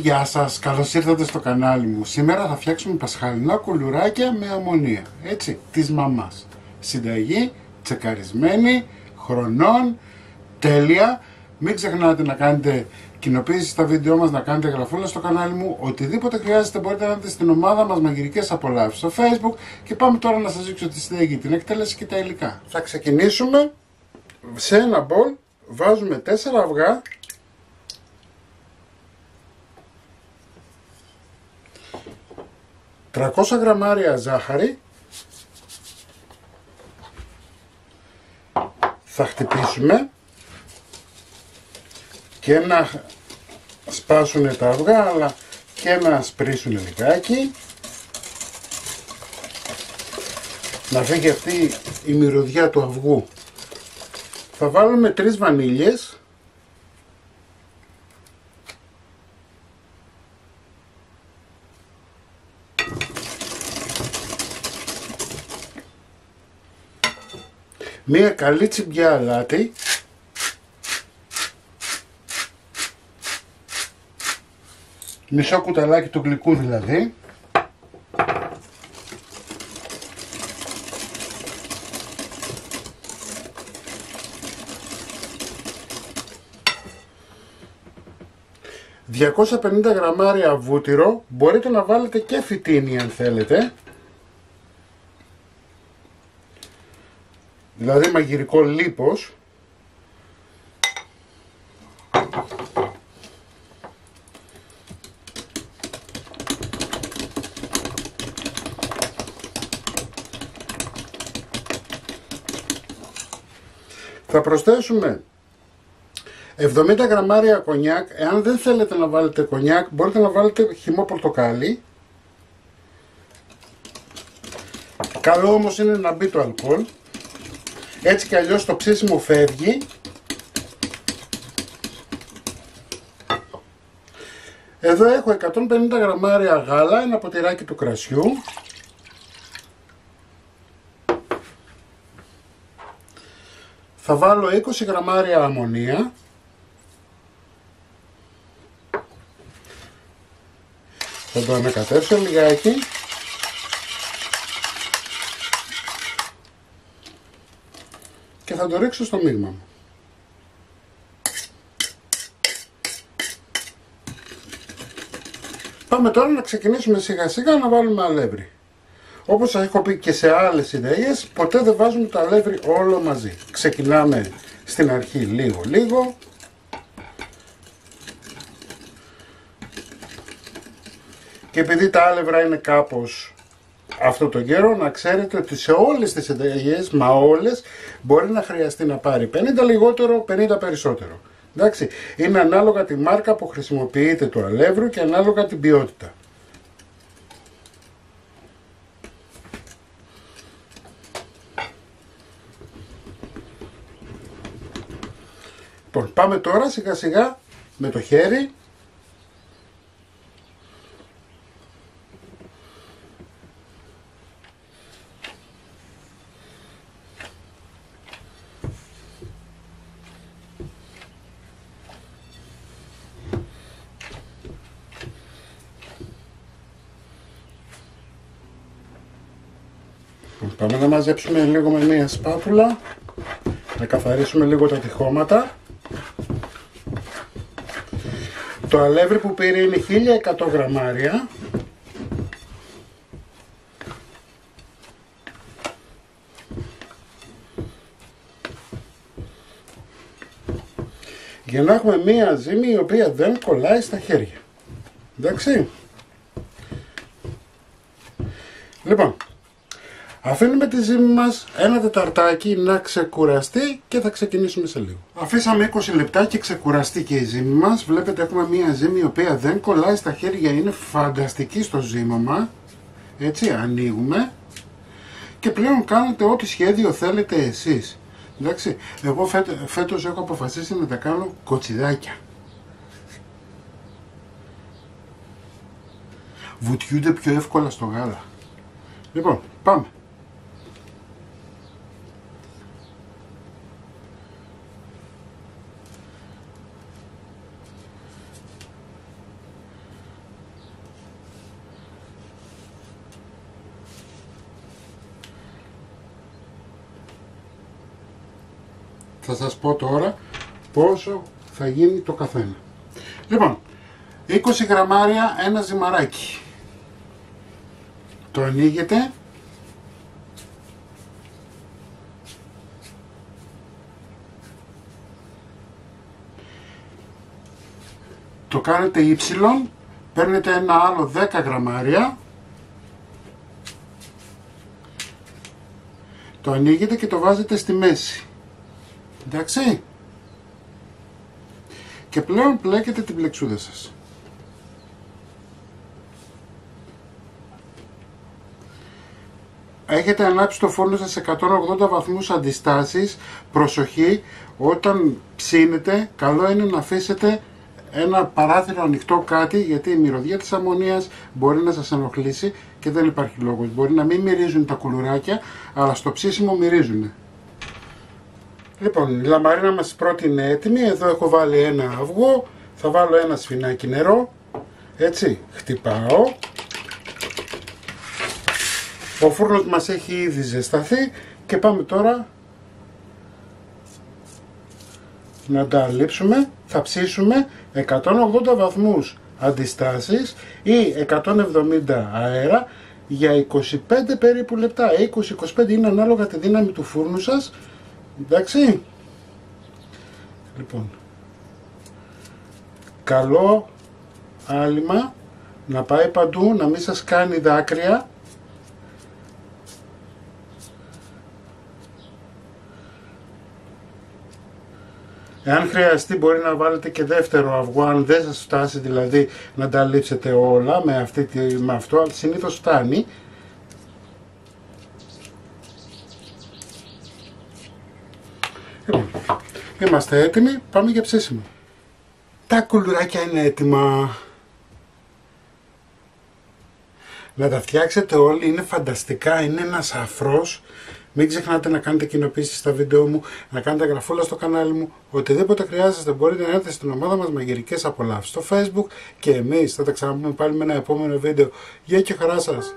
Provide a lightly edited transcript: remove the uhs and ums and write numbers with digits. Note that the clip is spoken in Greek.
Γεια σας, καλώς ήρθατε στο κανάλι μου. Σήμερα θα φτιάξουμε πασχαλινά κουλουράκια με αμμονία, έτσι, της μαμάς. Συνταγή, τσεκαρισμένη, χρονών, τέλεια. Μην ξεχνάτε να κάνετε κοινοποίηση στα βίντεο μας, να κάνετε γραφούλα στο κανάλι μου. Οτιδήποτε χρειάζεται μπορείτε να δείτε στην ομάδα μας Μαγειρικές Απολαύσεις στο Facebook. Και πάμε τώρα να σας δείξω τη συνταγή, την εκτέλεση και τα υλικά. Θα ξεκινήσουμε. Σε ένα μπολ βάζουμε 4 αυγά, 300 γραμμάρια ζάχαρη, θα χτυπήσουμε και να σπάσουν τα αυγά αλλά και να σπρίσουν λιγάκι, να φύγει αυτή η μυρωδιά του αυγού. Θα βάλουμε 3 βανίλιες, μία καλή τσιμπιά αλάτι, μισό κουταλάκι του γλυκού δηλαδή, ...250 γραμμάρια βούτυρο, μπορείτε να βάλετε και φυτίνη αν θέλετε, δηλαδή μαγειρικό λίπος, θα προσθέσουμε 70 γραμμάρια κονιάκ. Εάν δεν θέλετε να βάλετε κονιάκ μπορείτε να βάλετε χυμό πορτοκάλι. Καλό όμως είναι να μπει το αλκοόλ, έτσι κι αλλιώς το ψήσιμο φεύγει. Εδώ έχω 150 γραμμάρια γάλα, ένα ποτηράκι του κρασιού, θα βάλω 20 γραμμάρια αμμονία, θα το ανακατεύσω λιγάκι και θα το ρίξω στο μείγμα μου. Πάμε τώρα να ξεκινήσουμε σιγά σιγά να βάλουμε αλεύρι. Όπως σας έχω πει και σε άλλες συνταγές, ποτέ δεν βάζουμε το αλεύρι όλο μαζί. Ξεκινάμε στην αρχή λίγο. Και επειδή τα άλευρα είναι κάπως αυτό το καιρό, να ξέρετε ότι σε όλες τις συνταγές, μα όλες, μπορεί να χρειαστεί να πάρει 50 λιγότερο, 50 περισσότερο. Εντάξει, είναι ανάλογα τη μάρκα που χρησιμοποιείτε το αλεύρου και ανάλογα την ποιότητα. Λοιπόν, πάμε τώρα σιγά σιγά με το χέρι. Πάμε να μαζέψουμε λίγο με μία σπάτουλα, να καθαρίσουμε λίγο τα τυχώματα. Το αλεύρι που πήρε είναι 1100 γραμμάρια. Για να έχουμε μία ζύμη η οποία δεν κολλάει στα χέρια. Εντάξει. Λοιπόν, αφήνουμε τη ζύμη μας ένα τεταρτάκι να ξεκουραστεί και θα ξεκινήσουμε σε λίγο. Αφήσαμε 20 λεπτά και ξεκουραστεί και η ζύμη μας. Βλέπετε έχουμε μία ζύμη η οποία δεν κολλάει στα χέρια, είναι φανταστική στο ζύμωμα. Έτσι, ανοίγουμε και πλέον κάνετε ό,τι σχέδιο θέλετε εσείς. Εντάξει, εγώ φέτος έχω αποφασίσει να τα κάνω κοτσιδάκια. Βουτιούνται πιο εύκολα στο γάλα. Λοιπόν, πάμε. Θα σας πω τώρα πόσο θα γίνει το καθένα. Λοιπόν, 20 γραμμάρια ένα ζυμαράκι. Το ανοίγετε. Το κάνετε ύψιλον, παίρνετε ένα άλλο 10 γραμμάρια. Το ανοίγετε και το βάζετε στη μέση. Εντάξει. Και πλέον πλέκετε την πλεξούδα σας. Έχετε ανάψει το φούρνο σας σε 180 βαθμούς αντιστάσεις. Προσοχή, όταν ψήνετε, καλό είναι να αφήσετε ένα παράθυρο ανοιχτό κάτι, γιατί η μυρωδιά της αμμονίας μπορεί να σας ενοχλήσει και δεν υπάρχει λόγος. Μπορεί να μην μυρίζουν τα κουλουράκια, αλλά στο ψήσιμο μυρίζουν. Λοιπόν, η λαμπαρίνα μας πρώτη είναι έτοιμη. Εδώ έχω βάλει ένα αυγό. Θα βάλω ένα σφινάκι νερό. Έτσι, χτυπάω. Ο φούρνος μας έχει ήδη ζεσταθεί και πάμε τώρα να τα αλείψουμε. Θα ψήσουμε 180 βαθμούς αντιστάσεις ή 170 αέρα για 25 περίπου λεπτά. 20-25 είναι ανάλογα τη δύναμη του φούρνου σας. Εντάξει. Λοιπόν, καλό άλυμα να πάει παντού, να μην σας κάνει δάκρυα. Εάν χρειαστεί μπορεί να βάλετε και δεύτερο αυγό, αν δεν σας φτάσει δηλαδή να τα λείψετε όλα με αυτό, αλλά συνήθως φτάνει. Είμαστε έτοιμοι, πάμε για ψήσιμο. Τα κουλουράκια είναι έτοιμα. Να τα φτιάξετε όλοι, είναι φανταστικά, είναι ένας αφρός. Μην ξεχνάτε να κάνετε κοινοποίησεις στα βίντεο μου, να κάνετε γραφούλα στο κανάλι μου. Οτιδήποτε χρειάζεστε μπορείτε να έρθετε στην ομάδα μας Μαγειρικές Απολαύσεις στο Facebook και εμείς θα τα ξαναπούμε πάλι με ένα επόμενο βίντεο. Γεια και χαρά σας!